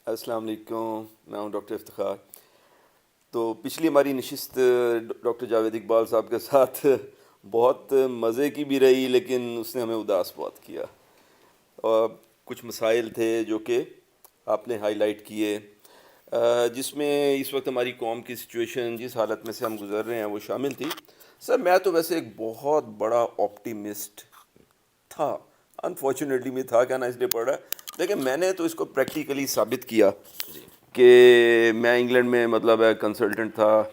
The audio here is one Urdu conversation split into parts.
السلام علیکم، میں ہوں ڈاکٹر افتخار۔ تو پچھلی ہماری نشست ڈاکٹر جاوید اقبال صاحب کے ساتھ بہت مزے کی بھی رہی، لیکن اس نے ہمیں اداس بہت کیا، اور کچھ مسائل تھے جو کہ آپ نے ہائی لائٹ کیے، جس میں اس وقت ہماری قوم کی سچویشن جس حالت میں سے ہم گزر رہے ہیں وہ شامل تھی۔ سر میں تو ویسے ایک بہت بڑا آپٹیمسٹ تھا، انفارچونیٹلی میں تھا کہنا اس لیے پڑھ رہا ہے، لیکن میں نے تو اس کو پریکٹیکلی ثابت کیا کہ میں انگلینڈ میں مطلب ہے کنسلٹنٹ تھا،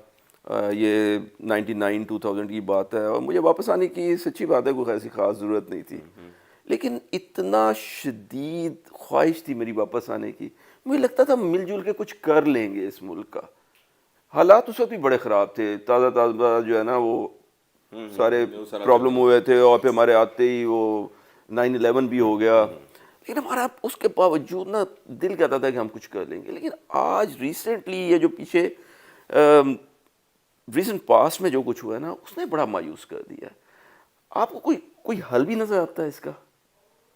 یہ 99-2000 کی بات ہے، اور مجھے واپس آنے کی سچی بات ہے کوئی ایسی خاص ضرورت نہیں تھی، لیکن اتنا شدید خواہش تھی میری واپس آنے کی، مجھے لگتا تھا مل جل کے کچھ کر لیں گے اس ملک کا۔ حالات اس وقت بھی بڑے خراب تھے، تازہ تازہ جو ہے نا وہ سارے پرابلم ہوئے تھے، اور پھر ہمارے آتے ہی وہ 9/11 بھی ہو گیا، لیکن ہمارا اس کے باوجود نا دل کہتا تھا کہ ہم کچھ کر لیں گے۔ لیکن آج ریسنٹلی یہ جو پیچھے ریسنٹ پاسٹ میں جو کچھ ہوا ہے نا، اس نے بڑا مایوس کر دیا ہے۔ آپ کو کوئی حل بھی نظر آتا ہے اس کا؟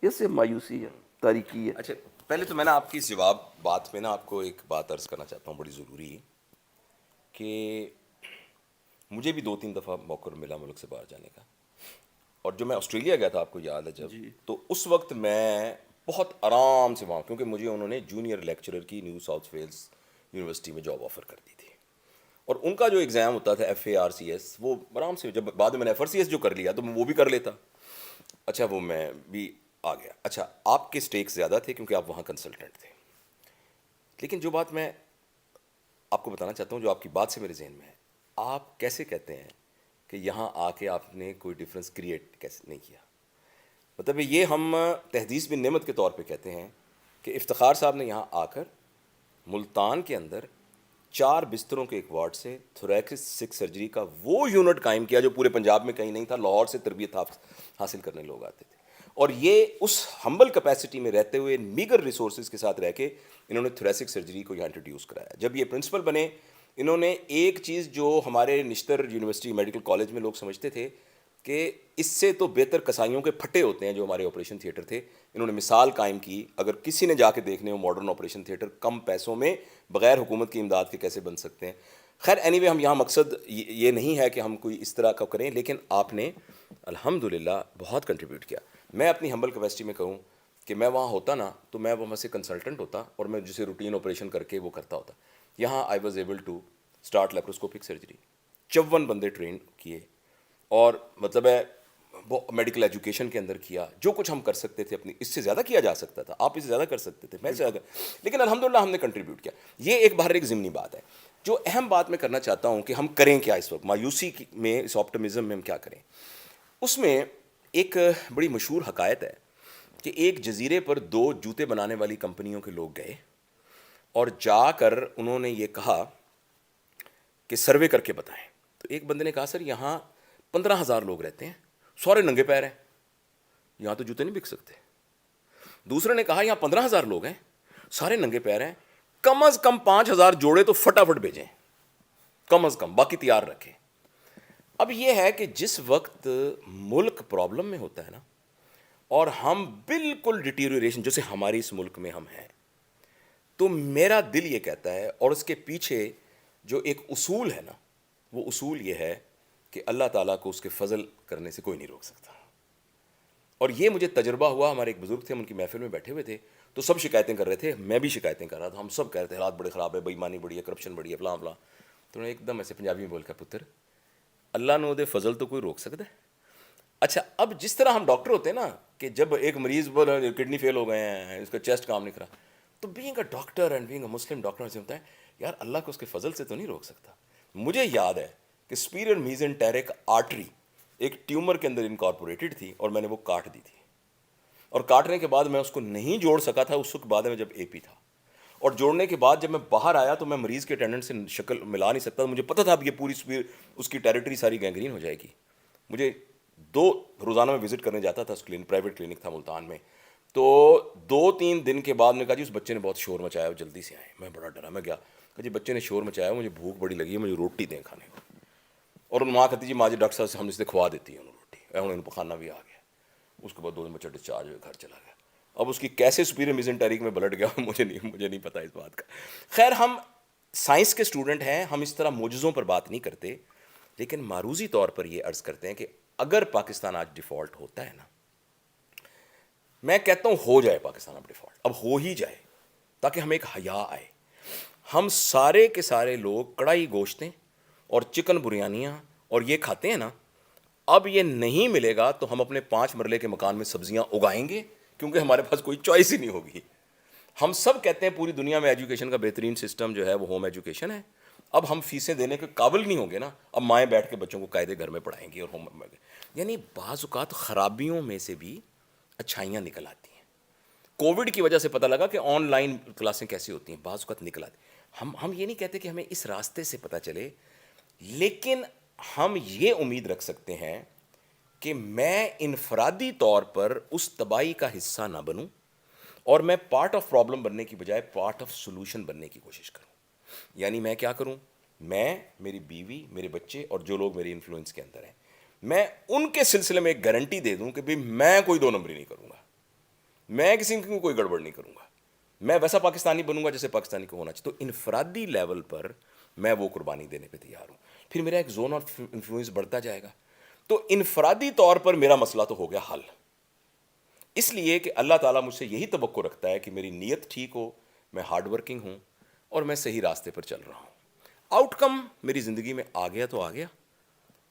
یہ صرف مایوسی ہے، تاریکی ہے۔ اچھا، پہلے تو میں نا آپ کی اس جواب بات میں نا آپ کو ایک بات عرض کرنا چاہتا ہوں بڑی ضروری، کہ مجھے بھی 2-3 دفعہ موقع ملا ملک سے باہر جانے کا، اور جو میں آسٹریلیا گیا تھا آپ کو یاد ہے جب، تو اس وقت میں بہت آرام سے وہاں، کیونکہ مجھے انہوں نے جونیئر لیکچرر کی نیو ساؤتھ ویلز یونیورسٹی میں جاب آفر کر دی تھی، اور ان کا جو ایگزام ہوتا تھا FARCS، وہ آرام سے، جب بعد میں نے FRCS جو کر لیا تو میں وہ بھی کر لیتا۔ اچھا، وہ میں بھی آ گیا۔ اچھا، آپ کے سٹیکس زیادہ تھے کیونکہ آپ وہاں کنسلٹنٹ تھے، لیکن جو بات میں آپ کو بتانا چاہتا ہوں، جو آپ کی بات سے میرے ذہن میں ہے، آپ کیسے کہتے ہیں کہ یہاں آ کے آپ نے کوئی ڈفرینس کریٹ کیسے نہیں کیا؟ مطلب یہ ہم تحدیث بن نعمت کے طور پہ کہتے ہیں کہ افتخار صاحب نے یہاں آ کر ملتان کے اندر 4 بستروں کے ایک وارڈ سے تھوریکسک سرجری کا وہ یونٹ قائم کیا جو پورے پنجاب میں کہیں نہیں تھا، لاہور سے تربیت حاصل کرنے لوگ آتے تھے، اور یہ اس ہمبل کیپیسٹی میں رہتے ہوئے میگر ریسورسز کے ساتھ رہ کے انہوں نے تھوریسک سرجری کو یہاں انٹروڈیوس کرایا۔ جب یہ پرنسپل بنے، انہوں نے ایک چیز جو ہمارے نشتر یونیورسٹی میڈیکل کالج میں لوگ سمجھتے تھے کہ اس سے تو بہتر کسائیوں کے پھٹے ہوتے ہیں جو ہمارے آپریشن تھیٹر تھے، انہوں نے مثال قائم کی، اگر کسی نے جا کے دیکھنے ہو ماڈرن آپریشن تھیٹر کم پیسوں میں بغیر حکومت کی امداد کے کیسے بن سکتے ہیں۔ خیر اینی وے، ہم یہاں مقصد یہ نہیں ہے کہ ہم کوئی اس طرح کا کریں، لیکن آپ نے الحمدللہ بہت کنٹریبیوٹ کیا۔ میں اپنی ہمبل کیپیسٹی میں کہوں کہ میں وہاں ہوتا نا تو میں وہاں سے کنسلٹنٹ ہوتا، اور میں جسے روٹین آپریشن کر کے وہ کرتا ہوتا۔ یہاں I was able to start laparoscopic surgery, 54 بندے ٹرین کیے، اور مطلب ہے وہ میڈیکل ایجوکیشن کے اندر کیا جو کچھ ہم کر سکتے تھے، اپنی اس سے زیادہ کیا جا سکتا تھا، آپ اس سے زیادہ کر سکتے تھے، میں زیادہ، لیکن الحمدللہ ہم نے کنٹریبیوٹ کیا۔ یہ ایک باہر ایک ضمنی بات ہے۔ جو اہم بات میں کرنا چاہتا ہوں کہ ہم کریں کیا اس وقت مایوسی میں، اس آپٹمزم میں ہم کیا کریں، اس میں ایک بڑی مشہور حکایت ہے کہ ایک جزیرے پر 2 جوتے بنانے والی کمپنیوں کے لوگ گئے، اور جا کر انہوں نے یہ کہا کہ سروے کر کے بتائیں۔ تو ایک بندے نے کہا سر یہاں 15,000 لوگ رہتے ہیں، سارے ننگے پیر ہیں، یہاں تو جوتے نہیں بک سکتے۔ دوسرے نے کہا یہاں 15,000 لوگ ہیں، سارے ننگے پیر ہیں، کم از کم 5,000 جوڑے تو فٹافٹ بھیجیں، کم از کم، باقی تیار رکھیں۔ اب یہ ہے کہ جس وقت ملک پرابلم میں ہوتا ہے نا، اور ہم بالکل ڈیٹیریوریشن جیسے ہماری اس ملک میں ہم ہیں، تو میرا دل یہ کہتا ہے، اور اس کے پیچھے جو ایک اصول ہے نا، وہ اصول یہ ہے کہ اللہ تعالیٰ کو اس کے فضل کرنے سے کوئی نہیں روک سکتا۔ اور یہ مجھے تجربہ ہوا، ہمارے ایک بزرگ تھے، ہم ان کی محفل میں بیٹھے ہوئے تھے، تو سب شکایتیں کر رہے تھے، میں بھی شکایتیں کر رہا تھا، ہم سب کہہ رہے تھے حالات بڑے خراب ہے، بے ایمانی بڑی ہے، کرپشن بڑی ہے، فلاں فلاں۔ تو انہوں نے ایک دم ایسے پنجابی میں بول کر، پتر اللہ نو دے فضل تو کوئی روک سکتا ہے؟ اچھا، اب جس طرح ہم ڈاکٹر ہوتے ہیں نا کہ جب ایک مریض کڈنی فیل ہو گئے ہیں، اس کا چیسٹ کام نہیں کرا، تو being a doctor and being a Muslim doctor سے ہوتا ہے یار اللہ کو اس کے فضل سے تو نہیں روک سکتا۔ مجھے یاد ہے کہ سپیریئر میزنٹیرک آرٹری ایک ٹیومر کے اندر انکارپوریٹڈ تھی، اور میں نے وہ کاٹ دی تھی، اور کاٹنے کے بعد میں اس کو نہیں جوڑ سکا تھا اس وقت بعد میں جب AP تھا، اور جوڑنے کے بعد جب میں باہر آیا تو میں مریض کے اٹینڈنٹ سے شکل ملا نہیں سکتا، مجھے پتہ تھا اب یہ پوری اس کی ٹیریٹری ساری گینگرین ہو جائے گی۔ مجھے 2 روزانہ میں وزٹ کرنے جاتا تھا، اس پرائیویٹ کلینک تھا ملتان میں، تو 2-3 دن کے بعد میں کہا جی اس بچے نے بہت شور مچایا، جلدی سے آئیں۔ میں بڑا ڈرا، میں گیا، کہ جی بچے نے شور مچایا، مجھے بھوک بڑی لگی ہے، مجھے روٹی دیں کھانے کو، اور ان ماں کہتی جی ماں جی ڈاکٹر صاحب سے ہم اس نے کھوا دیتی ہے انہوں روٹی، انہوں نے پخانا بھی آ گیا۔ اس کے بعد 2 دن بچہ ڈسچارج ہوئے گھر چلا گیا۔ اب اس کی کیسے سپیریئر میزنٹری میں پلٹ گیا مجھے نہیں پتا اس بات کا. خیر ہم سائنس کے اسٹوڈنٹ ہیں, ہم اس طرح معجزوں پر بات نہیں کرتے, لیکن معروضی طور پر یہ عرض کرتے ہیں کہ اگر پاکستان آج ڈیفالٹ ہوتا ہے نا, میں کہتا ہوں ہو جائے پاکستان اب ڈیفالٹ, اب ہو ہی جائے, تاکہ ہمیں ایک حیا آئے. ہم سارے کے سارے لوگ کڑھائی گوشتیں اور چکن بریانیاں اور یہ کھاتے ہیں نا, اب یہ نہیں ملے گا تو ہم اپنے 5 مرلے کے مکان میں سبزیاں اگائیں گے, کیونکہ ہمارے پاس کوئی چوائس ہی نہیں ہوگی. ہم سب کہتے ہیں پوری دنیا میں ایجوکیشن کا بہترین سسٹم جو ہے وہ ہوم ایجوکیشن ہے. اب ہم فیسیں دینے کے قابل نہیں ہوں گے نا, اب مائیں بیٹھ کے بچوں کو قاعدے گھر میں پڑھائیں گی اور ہوم, یعنی بعض اوقات خرابیوں میں سے بھی اچھائیاں نکل آتی ہیں. کووڈ کی وجہ سے پتہ لگا کہ آن لائن کلاسیں کیسی ہوتی ہیں, بعض اوقات نکل آتی. ہم یہ نہیں کہتے کہ ہمیں اس راستے سے پتہ چلے, لیکن ہم یہ امید رکھ سکتے ہیں کہ میں انفرادی طور پر اس تباہی کا حصہ نہ بنوں, اور میں پارٹ آف پرابلم بننے کی بجائے پارٹ آف سولوشن بننے کی کوشش کروں. یعنی میں کیا کروں, میں, میری بیوی, میرے بچے اور جو لوگ میری انفلوئنس کے اندر ہیں, میں ان کے سلسلے میں ایک گارنٹی دے دوں کہ بھئی میں کوئی 2 نمبری نہیں کروں گا, میں کسی کی کوئی گڑبڑ نہیں کروں گا, میں ویسا پاکستانی بنوں گا جیسے پاکستانی کو ہونا چاہیے. تو انفرادی لیول پر میں وہ قربانی دینے پہ تیار ہوں. پھر میرا ایک زون آف انفلوئنس بڑھتا جائے گا. تو انفرادی طور پر میرا مسئلہ تو ہو گیا حل, اس لیے کہ اللہ تعالیٰ مجھ سے یہی توقع رکھتا ہے کہ میری نیت ٹھیک ہو, میں ہارڈ ورکنگ ہوں اور میں صحیح راستے پر چل رہا ہوں. آؤٹ کم میری زندگی میں آ گیا تو آ گیا,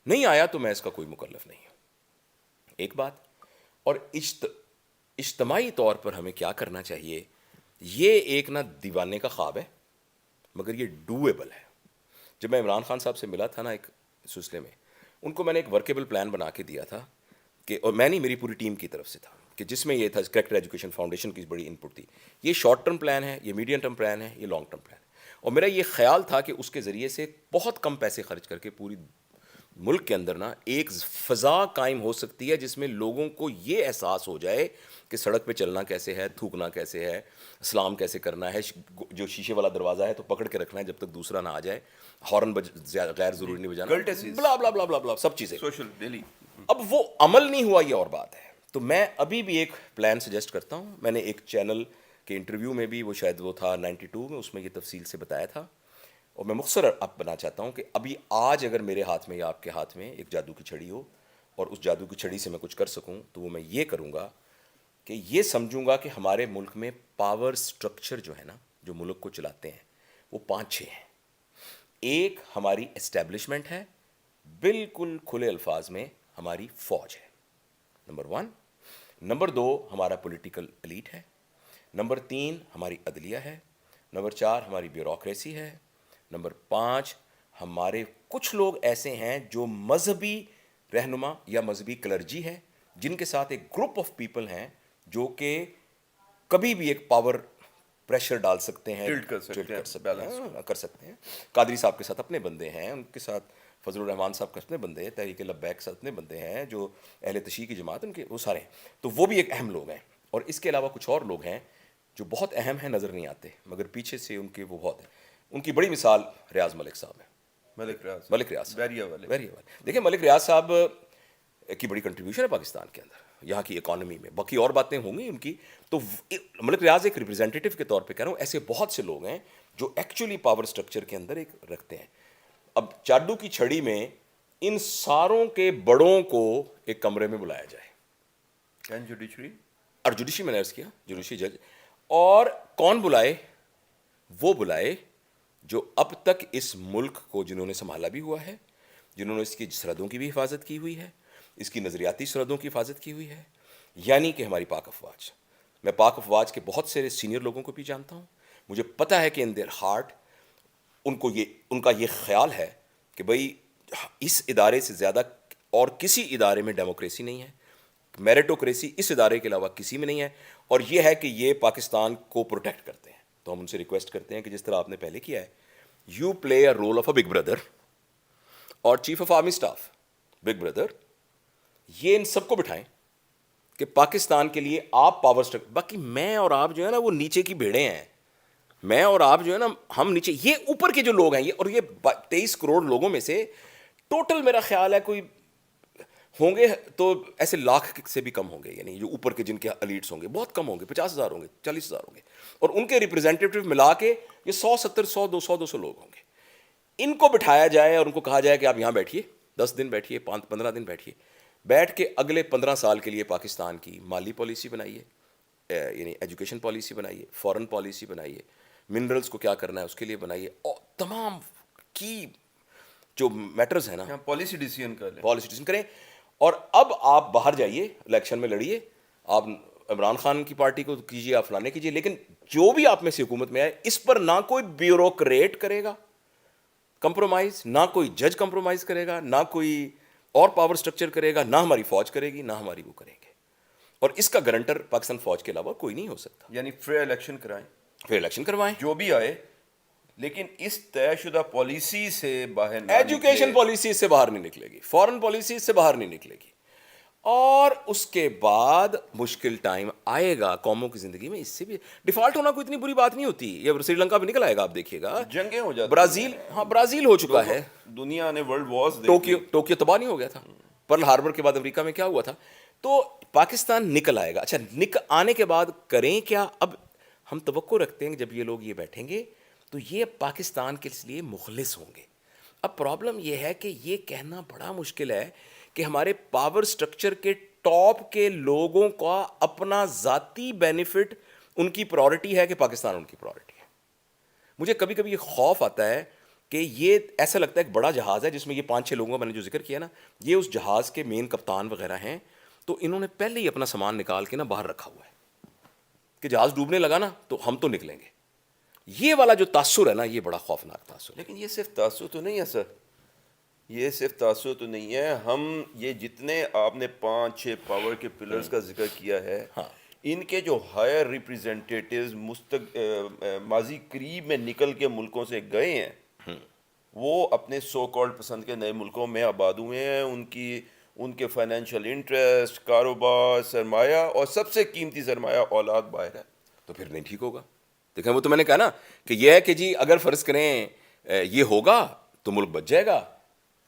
نہیں آیا تو میں اس کا کوئی مکلف نہیں ہوں. ایک بات. اور اجتماعی طور پر ہمیں کیا کرنا چاہیے, یہ ایک نہ دیوانے کا خواب ہے مگر یہ ڈویبل ہے. جب میں عمران خان صاحب سے ملا تھا نا ایک سلسلے میں, ان کو میں نے ایک ورکیبل پلان بنا کے دیا تھا کہ, اور میں نہیں, میری پوری ٹیم کی طرف سے تھا, کہ جس میں یہ تھا کریکٹر ایجوکیشن فاؤنڈیشن کی بڑی انپٹ تھی. یہ شارٹ ٹرم پلان ہے, یہ میڈیم ٹرم پلان ہے, یہ لانگ ٹرم پلان ہے. اور میرا یہ خیال تھا کہ اس کے ذریعے سے بہت کم پیسے خرچ کر کے پوری ملک کے اندر نا ایک فضا قائم ہو سکتی ہے جس میں لوگوں کو یہ احساس ہو جائے کہ سڑک پہ چلنا کیسے ہے, تھوکنا کیسے ہے, سلام کیسے کرنا ہے, جو شیشے والا دروازہ ہے تو پکڑ کے رکھنا ہے جب تک دوسرا نہ آ جائے, ہارن غیر ضروری نہیں بجانا, بلا بلا بلا بلا بلا سب چیزیں سوشل ڈیلی. اب وہ عمل نہیں ہوا, یہ اور بات ہے. تو میں ابھی بھی ایک پلان سجیسٹ کرتا ہوں. میں نے ایک چینل کے انٹرویو میں بھی, وہ شاید وہ تھا 92 میں, اس میں یہ تفصیل سے بتایا تھا. اور میں مختصر اب بنا چاہتا ہوں کہ ابھی آج اگر میرے ہاتھ میں یا آپ کے ہاتھ میں ایک جادو کی چھڑی ہو اور اس جادو کی چھڑی سے میں کچھ کر سکوں, تو وہ میں یہ کروں گا کہ یہ سمجھوں گا کہ ہمارے ملک میں پاور سٹرکچر جو ہے نا, جو ملک کو چلاتے ہیں, وہ 5-6 ہیں. ایک ہماری اسٹیبلشمنٹ ہے, بالکل کھلے الفاظ میں ہماری فوج ہے, نمبر 1. نمبر 2 ہمارا پولیٹیکل ایلیٹ ہے. نمبر 3 ہماری عدلیہ ہے. نمبر 4 ہماری بیوروکریسی ہے. نمبر 5 ہمارے کچھ لوگ ایسے ہیں جو مذہبی رہنما یا مذہبی کلرجی ہے, جن کے ساتھ ایک گروپ آف پیپل ہیں جو کہ کبھی بھی ایک پاور پریشر ڈال سکتے ہیں, کر سکتے ہیں. قادری صاحب کے ساتھ اپنے بندے ہیں, ان کے ساتھ فضل الرحمان صاحب کے اپنے بندے ہیں, تحریک لبیک سے اپنے بندے ہیں, جو اہل تشیع کی جماعت ان کے وہ سارے ہیں. تو وہ بھی ایک اہم لوگ ہیں. اور اس کے علاوہ کچھ اور لوگ ہیں جو بہت اہم ہیں, نظر نہیں آتے مگر پیچھے سے ان کے وہ بہت ہیں. ان کی بڑی مثال ریاض ملک صاحب ہیں. ملک ریاض بیریا والے. دیکھیں ملک ریاض صاحب کی بڑی کنٹریبیوشن ہے پاکستان کے اندر, یہاں کی اکانومی میں. باقی اور باتیں ہوں گی ان کی, تو ملک ریاض ایک ریپرزینٹیٹیو کے طور پہ کہہ رہا ہوں. ایسے بہت سے لوگ ہیں جو ایکچولی پاور سٹرکچر کے اندر ایک رکھتے ہیں. اب جادو کی چھڑی میں ان ساروں کے بڑوں کو ایک کمرے میں بلایا جائے, اور جوڈیشری میں نے عرض کیا, جوڈیشری جج, اور کون بلائے, وہ بلائے جو اب تک اس ملک کو جنہوں نے سنبھالا بھی ہوا ہے, جنہوں نے اس کی سرحدوں کی بھی حفاظت کی ہوئی ہے, اس کی نظریاتی سرحدوں کی حفاظت کی ہوئی ہے, یعنی کہ ہماری پاک افواج. میں پاک افواج کے بہت سے سینئر لوگوں کو بھی جانتا ہوں. مجھے پتہ ہے کہ ان دیر ہارٹ ان کا یہ خیال ہے کہ بھئی اس ادارے سے زیادہ اور کسی ادارے میں ڈیموکریسی نہیں ہے, میریٹوکریسی اس ادارے کے علاوہ کسی میں نہیں ہے, اور یہ ہے کہ یہ پاکستان کو پروٹیکٹ کرتے ہیں. تو ہم ان سے ریکویسٹ کرتے ہیں کہ جس طرح آپ نے پہلے کیا ہے, you play a role of a big brother, اور chief of army staff big brother, یہ ان سب کو بٹھائیں کہ پاکستان کے لیے آپ پاور اسٹرکچر. باقی میں اور آپ جو ہے نا وہ نیچے کی بھیڑیں ہیں, میں اور آپ جو ہے نا ہم نیچے, یہ اوپر کے جو لوگ ہیں, یہ اور یہ 23 کروڑ لوگوں میں سے ٹوٹل میرا خیال ہے کوئی ہوں گے تو ایسے لاکھ سے بھی کم ہوں گے, یعنی جو اوپر کے جن کے ایلیٹس ہوں گے بہت کم ہوں گے, 50,000 ہوں گے, 40,000 ہوں گے, اور ان کے ریپرزینٹیو ملا کے یہ 100 200 لوگ ہوں گے. ان کو بٹھایا جائے اور ان کو کہا جائے کہ آپ یہاں بیٹھیے, 10 دن بیٹھیے, 15 دن بیٹھیے, بیٹھ کے اگلے 15 سال کے لیے پاکستان کی مالی پالیسی بنائیے, یعنی ایجوکیشن پالیسی بنائیے, فارن پالیسی بنائیے, منرلس کو کیا کرنا ہے اس کے لیے بنائیے, اور تمام کی جو میٹرز ہیں نا پالیسی ڈیسیژن کر لیں, پالیسی ڈیسیژن کریں. اور اب آپ باہر جائیے, الیکشن میں لڑیے, آپ عمران خان کی پارٹی کو کیجیے, آپ فلانے کیجیے, لیکن جو بھی آپ میں سے حکومت میں آئے اس پر نہ کوئی بیوروکریٹ کرے گا کمپرومائز, نہ کوئی جج کمپرومائز کرے گا, نہ کوئی اور پاور سٹرکچر کرے گا, نہ ہماری فوج کرے گی, نہ ہماری وہ کریں گے. اور اس کا گارنٹر پاکستان فوج کے علاوہ کوئی نہیں ہو سکتا. یعنی فیئر الیکشن کرائیں, پھر الیکشن کروائیں, جو بھی آئے, لیکن اس طے شدہ پالیسی سے باہر نہ ایجوکیشن پالیسی اس سے باہر نہیں نکلے گی, فارن پالیسی اس سے باہر نہیں نکلے گی. اور اس کے بعد مشکل ٹائم آئے گا قوموں کی زندگی میں. اس سے بھی ڈیفالٹ ہونا کوئی اتنی بری بات نہیں ہوتی. یہ سری لنکا بھی نکل آئے گا, آپ دیکھیے گا, جنگیں ہو جاتی, برازیل, ہاں برازیل ہو چکا ہے, دنیا نے ورلڈ وارز, ٹوکیو تباہ نہیں ہو گیا تھا, پرل ہاربر کے بعد امریکہ میں کیا ہوا تھا. تو پاکستان نکل آئے گا. اچھا آنے کے بعد کریں کیا؟ اب ہم توقع رکھتے ہیں کہ جب یہ لوگ یہ بیٹھیں گے تو یہ پاکستان کے لیے مخلص ہوں گے. اب پرابلم یہ ہے کہ یہ کہنا بڑا مشکل ہے کہ ہمارے پاور سٹرکچر کے ٹاپ کے لوگوں کا اپنا ذاتی بینیفٹ ان کی پرائورٹی ہے کہ پاکستان ان کی پرائورٹی ہے. مجھے کبھی کبھی یہ خوف آتا ہے کہ یہ ایسا لگتا ہے ایک بڑا جہاز ہے جس میں یہ 5-6 لوگوں کا میں نے جو ذکر کیا نا, یہ اس جہاز کے مین کپتان وغیرہ ہیں, تو انہوں نے پہلے ہی اپنا سامان نکال کے نا باہر رکھا ہوا ہے کہ جہاز ڈوبنے لگا نا تو ہم تو نکلیں گے. یہ والا جو تاثر ہے نا, یہ بڑا خوفناک تاثر ہے. لیکن یہ صرف تاثر تو نہیں ہے سر, یہ صرف تاثر تو نہیں ہے. ہم یہ جتنے آپ نے 5-6 پاور کے پلرز کا ذکر کیا ہے, ان کے جو ہائر ریپریزنٹیٹیوز ماضی قریب میں نکل کے ملکوں سے گئے ہیں, وہ اپنے سو کالڈ پسند کے نئے ملکوں میں آباد ہوئے ہیں. ان کے فائنینشیل انٹرسٹ, کاروبار, سرمایہ, اور سب سے قیمتی سرمایہ اولاد باہر ہے. تو پھر نہیں ٹھیک ہوگا. دیکھیں وہ تو میں نے کہا نا کہ یہ ہے کہ جی اگر فرض کریں یہ ہوگا تو ملک بچ جائے گا,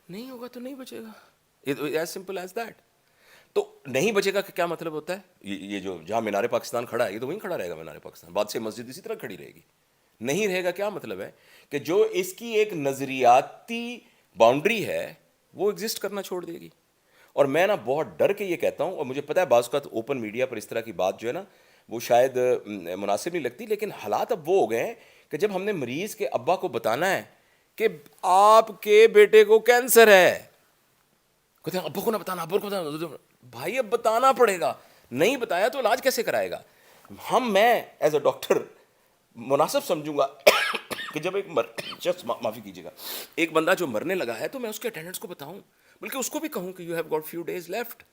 نہیں ہوگا تو نہیں بچے گا, ایز سمپل ایز دیٹ. تو نہیں بچے گا کہ کیا مطلب ہوتا ہے؟ یہ جو جہاں مینار پاکستان کھڑا ہے یہ تو وہیں کھڑا رہے گا مینار پاکستان, بادشاہ مسجد اسی طرح کھڑی رہے گی. نہیں رہے گا کیا مطلب ہے کہ جو اس کی ایک نظریاتی باؤنڈری ہے وہ ایگزسٹ کرنا چھوڑ دے گی. اور میں نا بہت ڈر کے یہ کہتا ہوں, اور مجھے پتہ ہے بعض اوقات اوپن میڈیا پر اس طرح کی بات جو ہے نا وہ شاید مناسب نہیں لگتی, لیکن حالات اب وہ ہو گئے ہیں کہ جب ہم نے مریض کے ابا کو بتانا ہے کہ آپ کے بیٹے کو کینسر ہے, کہتے ہیں ابا کو نہ بتانا, ابا کو بتانا. بھائی اب بتانا پڑے گا, نہیں بتایا تو علاج کیسے کرائے گا؟ میں ایز اے ڈاکٹر مناسب سمجھوں گا کہ جب ایک شخص, معافی کیجیے گا, ایک بندہ جو مرنے لگا ہے تو میں اس کے اٹینڈنٹس کو بتاؤں, بلکہ اس کو بھی کہوں کہ you have got few days left.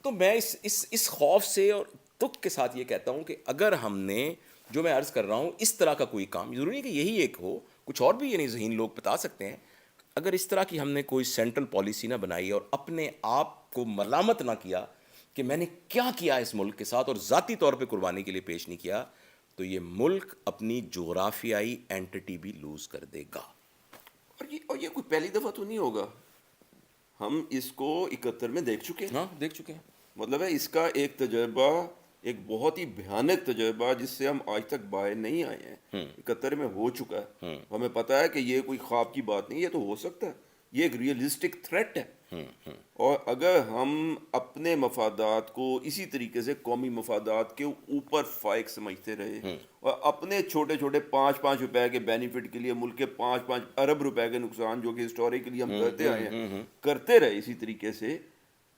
تو میں اس خوف سے اور دکھ کے ساتھ یہ کہتا ہوں کہ اگر ہم نے جو میں عرض کر رہا ہوں اس طرح کا کوئی کام, ضروری نہیں کہ یہی ایک ہو, کچھ اور بھی یعنی ذہین لوگ بتا سکتے ہیں, اگر اس طرح کی ہم نے کوئی سینٹرل پالیسی نہ بنائی اور اپنے آپ کو ملامت نہ کیا کہ میں نے کیا کیا اس ملک کے ساتھ اور ذاتی طور پہ قربانی کے لیے پیش نہیں کیا, تو یہ ملک اپنی جغرافیائی اینٹی بھی لوز کر دے گا. اور یہ کوئی پہلی دفعہ تو نہیں ہوگا, ہم اس کو 71 میں دیکھ چکے ہیں. ہاں دیکھ چکے ہیں. مطلب ہے اس کا ایک تجربہ, ایک بہت ہی بھیانک تجربہ جس سے ہم آج تک باہر نہیں آئے ہیں, 71 میں ہو چکا ہے. ہمیں پتہ ہے کہ یہ کوئی خواب کی بات نہیں, یہ تو ہو سکتا ہے, یہ ایک ریئلسٹک تھریٹ ہے. اور اگر ہم اپنے مفادات کو اسی طریقے سے قومی مفادات کے اوپر فائق سمجھتے رہے اور اپنے چھوٹے چھوٹے 5-5 روپے کے بینیفٹ کے لیے ملک کے 5-5 ارب روپے کے نقصان جو کہ ہسٹوریکلی ہم کرتے آئے ہیں کرتے رہے اسی طریقے سے,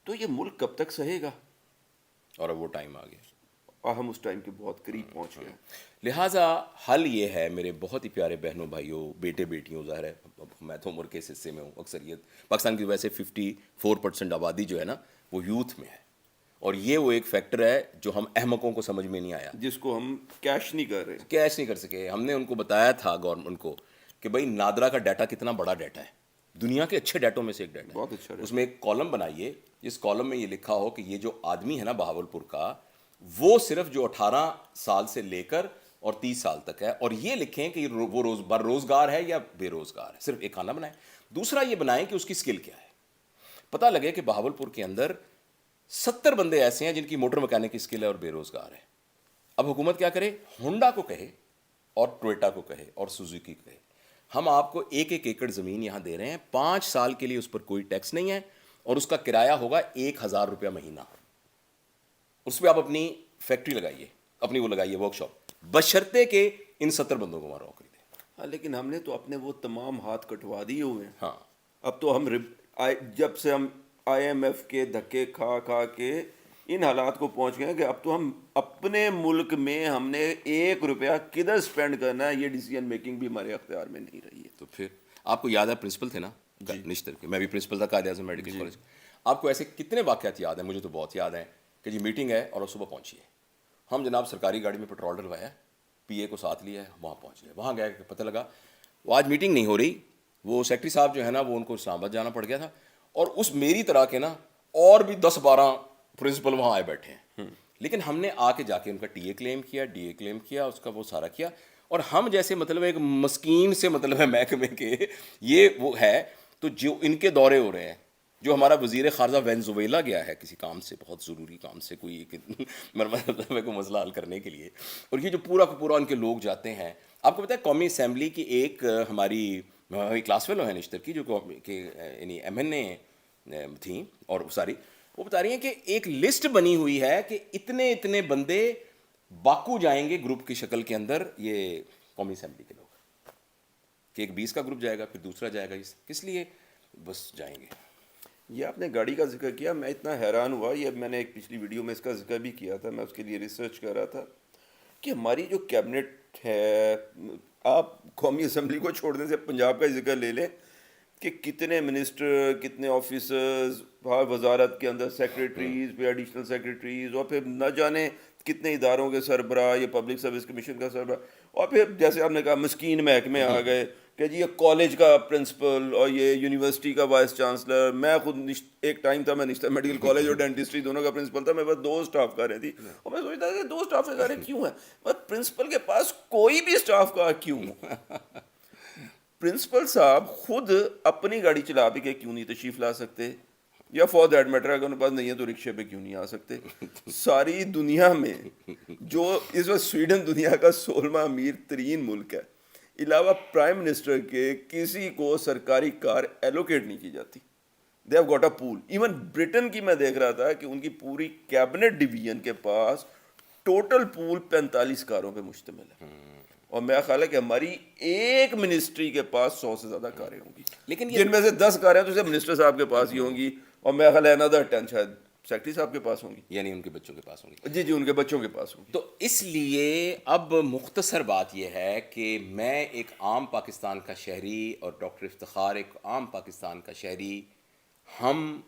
تو یہ ملک کب تک سہے گا؟ اور اب وہ ٹائم آ گیا اور ہم اس ٹائم کے بہت قریب پہنچ گئے. لہٰذا حل یہ ہے میرے بہت ہی پیارے بہنوں بھائیوں, بیٹے بیٹیوں, ظاہر ہے میں تو عمر کے اس حصے میں ہوں, اکثریت پاکستان کی ویسے 54% آبادی جو ہے نا وہ یوتھ میں ہے, اور یہ وہ ایک فیکٹر ہے جو ہم احمقوں کو سمجھ میں نہیں آیا, جس کو ہم کیش نہیں کر رہے, کیش نہیں کر سکے. ہم نے ان کو بتایا تھا گورنمنٹ کو کہ بھائی نادرا کا ڈیٹا کتنا بڑا ڈیٹا ہے, دنیا کے اچھے ڈیٹوں میں سے ایک ڈیٹا ہے, بہت اچھا. اس میں ایک کالم بنائیے جس کالم میں یہ لکھا ہو کہ یہ جو آدمی ہے نا بہاولپور کا, وہ صرف جو 18 سال سے لے کر اور 30 سال تک ہے, اور یہ لکھیں کہ وہ بر روزگار ہے یا بے روزگار ہے, صرف ایک خانہ بنائیں. دوسرا یہ بنائیں کہ اس کی اسکل کیا ہے. پتہ لگے کہ بہاولپور کے اندر 70 بندے ایسے ہیں جن کی موٹر مکینک کی اسکل ہے اور بے روزگار ہے. اب حکومت کیا کرے؟ ہونڈا کو کہے اور ٹویٹا کو کہے اور سوزوکی کو کہے ہم آپ کو 1 ایکڑ زمین یہاں دے رہے ہیں, 5 سال کے لیے اس پر کوئی ٹیکس نہیں ہے اور اس کا کرایہ ہوگا 1000 روپیہ مہینہ. اس پہ آپ اپنی فیکٹری لگائیے, اپنی وہ لگائیے ورک شاپ, بشرطے کہ ان 70 بندوں کو وہاں نوکری دیں. ہاں لیکن ہم نے تو اپنے وہ تمام ہاتھ کٹوا دیے ہوئے ہیں. ہاں اب تو ہم جب سے ہم IMF کے دھکے کھا کھا کے ان حالات کو پہنچ گئے ہیں کہ اب تو ہم اپنے ملک میں ہم نے 1 روپیہ کدھر سپینڈ کرنا ہے یہ ڈیسیجن میکنگ بھی ہمارے اختیار میں نہیں رہی ہے. تو پھر آپ کو یاد ہے پرنسپل تھے نا نشتر کے, میں بھی پرنسپل تھا قائد اعظم میڈیکل کالج. آپ کو ایسے کتنے واقعات یاد ہیں؟ مجھے تو بہت یاد ہیں کہ جی میٹنگ ہے اور صبح پہنچیے. ہم جناب سرکاری گاڑی میں پیٹرول ڈلوایا, PA کو ساتھ لیا ہے, وہاں پہنچ گئے. وہاں گئے کہ پتہ لگا وہ آج میٹنگ نہیں ہو رہی, وہ سیکٹری صاحب جو ہے نا وہ ان کو اسلام آباد جانا پڑ گیا تھا, اور اس میری طرح کے نا اور بھی 10-12 پرنسپل وہاں آئے بیٹھے ہیں. لیکن ہم نے آ کے جا کے ان کا TA کلیم کیا, DA کلیم کیا, اس کا وہ سارا کیا, اور ہم جیسے مطلب ایک مسکین سے مطلب ہے محکمے کے یہ وہ ہے. تو جو ان کے دورے ہو رہے ہیں, جو ہمارا وزیر خارجہ وینزویلا گیا ہے کسی کام سے, بہت ضروری کام سے, کوئی مطلب کو مسئلہ حل کرنے کے لیے, اور یہ جو پورا کا پورا ان کے لوگ جاتے ہیں. آپ کو پتہ ہے قومی اسمبلی کی ایک ہماری کلاس فیلو ہے نشتر کی, جو کہ یعنی MNA تھیں, اور ساری وہ بتا رہی ہیں کہ ایک لسٹ بنی ہوئی ہے کہ اتنے بندے باکو جائیں گے گروپ کی شکل کے اندر, یہ قومی اسمبلی کے لوگ, کہ ایک 20 کا گروپ جائے گا, پھر دوسرا جائے گا. کس لیے؟ بس جائیں گے. یہ آپ نے گاڑی کا ذکر کیا, میں اتنا حیران ہوا, یہ میں نے ایک پچھلی ویڈیو میں اس کا ذکر بھی کیا تھا, میں اس کے لیے ریسرچ کر رہا تھا کہ ہماری جو کیبنٹ ہے, آپ قومی اسمبلی کو چھوڑنے سے پنجاب کا ذکر لے لیں کہ کتنے منسٹر, کتنے آفیسرز, وزارت کے اندر سیکریٹریز, پھر ایڈیشنل سیکریٹریز, اور پھر نہ جانے کتنے اداروں کے سربراہ, یہ پبلک سروس کمیشن کا سربراہ, اور پھر جیسے آپ نے کہا مسکین محکمے آ گئے کہ جی یہ کالج کا پرنسپل اور یہ یونیورسٹی کا وائس چانسلر. میں خود ایک ٹائم تھا, میں نشتر میڈیکل کالج اور ڈینٹسٹری دونوں کا پرنسپل تھا, میرے پاس 2 اسٹاف کاریں تھی, اور میں سوچتا تھا کہ 2 اسٹاف کاریں کیوں ہیں, پر پرنسپل کے پاس کوئی بھی اسٹاف کار کیوں؟ پرنسپل صاحب خود اپنی گاڑی چلا بھی کے کیوں نہیں تشریف لا سکتے, یا فار دیٹ میٹر اگر ان کے پاس نہیں ہے تو رکشے پہ کیوں نہیں آ سکتے؟ ساری دنیا میں جو اس وقت سویڈن دنیا کا 16واں امیر ترین ملک ہے, علاوہ پرائم منسٹر کے کسی کو سرکاری کار ایلوکیٹ نہیں کی جاتی. They have got a pool. ایون برٹن کی میں دیکھ رہا تھا کہ ان کی پوری کیبنٹ ڈویژن کے پاس ٹوٹل پول 45 کاروں پہ مشتمل ہے, اور میرا خیال ہے کہ ہماری ایک منسٹری کے پاس 100 سے زیادہ کاریں ہوں گی, لیکن جن میں سے 10 کاریں تو صرف منسٹر صاحب کے پاس ہی ہوں گی, اور میرا خیال ہے another 10 شاید سیکٹری صاحب کے پاس ہوں گی, یعنی ان کے بچوں کے پاس ہوں گی. جی ان کے بچوں کے پاس ہوں گی. تو اس لیے اب مختصر بات یہ ہے کہ میں ایک عام پاکستان کا شہری اور ڈاکٹر افتخار ایک عام پاکستان کا شہری, ہم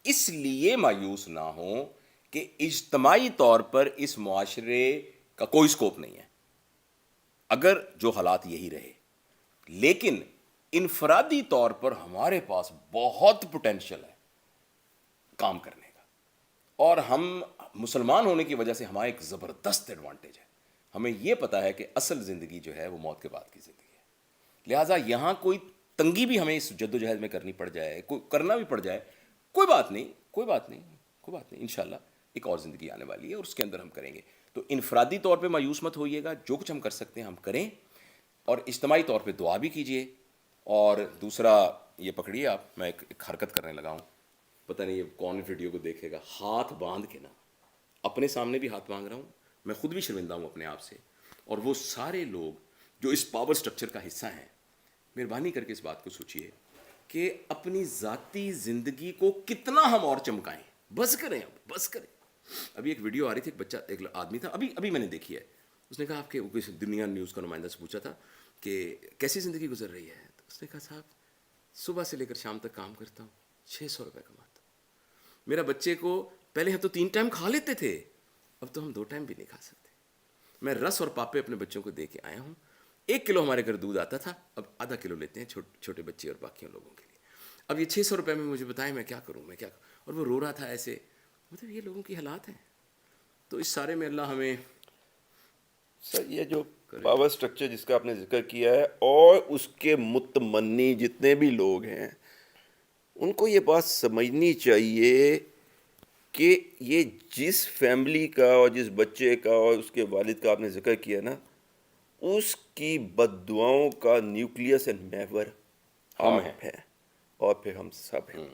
اس لیے مایوس نہ ہوں کہ اجتماعی طور پر اس معاشرے کا کوئی سکوپ نہیں ہے اگر جو حالات یہی رہے, لیکن انفرادی طور پر ہمارے پاس بہت پوٹینشیل ہے کام کرنے کا, اور ہم مسلمان ہونے کی وجہ سے ہمارا ایک زبردست ایڈوانٹیج ہے. ہمیں یہ پتہ ہے کہ اصل زندگی جو ہے وہ موت کے بعد کی زندگی ہے, لہٰذا یہاں کوئی تنگی بھی ہمیں اس جد و جہد میں کرنی پڑ جائے, کوئی کرنا بھی پڑ جائے, کوئی بات نہیں, انشاءاللہ ایک اور زندگی آنے والی ہے اور اس کے اندر ہم کریں گے. تو انفرادی طور پہ مایوس مت ہوئیے گا, جو کچھ ہم کر سکتے ہیں ہم کریں, اور اجتماعی طور پہ دعا بھی کیجیے. اور دوسرا یہ پکڑیے آپ, میں ایک حرکت کرنے لگا ہوں, پتہ نہیں یہ کون ویڈیو کو دیکھے گا, ہاتھ باندھ کے نا, اپنے سامنے بھی ہاتھ باندھ رہا ہوں, میں خود بھی شرمندہ ہوں اپنے آپ سے, اور وہ سارے لوگ جو اس پاور سٹرکچر کا حصہ ہیں, مہربانی کر کے اس بات کو سوچئے کہ اپنی ذاتی زندگی کو کتنا ہم اور چمکائیں. بس کریں. ابھی ایک ویڈیو آ رہی تھی, ایک بچہ, ایک آدمی تھا, ابھی میں نے دیکھی ہے, اس نے کہا آپ کے دنیا نیوز کا نمائندہ سے پوچھا تھا کہ کیسی زندگی گزر رہی ہے, تو اس نے کہا صاحب صبح سے لے کر شام تک کام کرتا ہوں, 600 روپے کماتا ہوں. میرا بچے کو پہلے ہم تو 3 ٹائم کھا لیتے تھے, اب تو ہم 2 ٹائم بھی نہیں کھا سکتے. میں رس اور پاپے اپنے بچوں کو دے کے آیا ہوں. 1 کلو ہمارے گھر دودھ آتا تھا, اب ½ کلو لیتے ہیں چھوٹے بچے اور باقیوں لوگوں کے لیے. اب یہ 600 روپے میں مجھے بتائیں میں کیا کروں. اور وہ رو رہا تھا ایسے, مطلب یہ لوگوں کی حالات ہیں. تو اس سارے میں اللہ ہمیں سر یہ جو پاور سٹرکچر جس کا آپ نے ذکر کیا ہے, اور اس کے متمنی جتنے بھی لوگ ہیں, ان کو یہ بات سمجھنی چاہیے کہ یہ جس فیملی کا اور جس بچے کا اور اس کے والد کا آپ نے ذکر کیا نا، اس کی بد دعاؤں کا نیوکلیس اینڈ محور ہم آپ ہیں اور پھر ہم سب ہیں.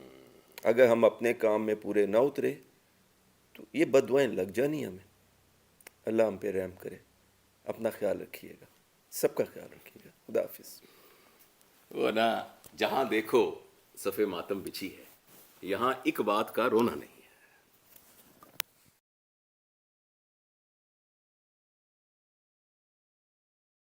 اگر ہم اپنے کام میں پورے نہ اترے تو یہ بد دعائیں لگ جانی ہمیں. اللہ ہم پہ رحم کرے. اپنا خیال رکھیے گا، سب کا خیال رکھیے گا. خدا حافظ. وہ نا جہاں دیکھو صف ماتم بچھی ہے، یہاں ایک بات کا رونا نہیں.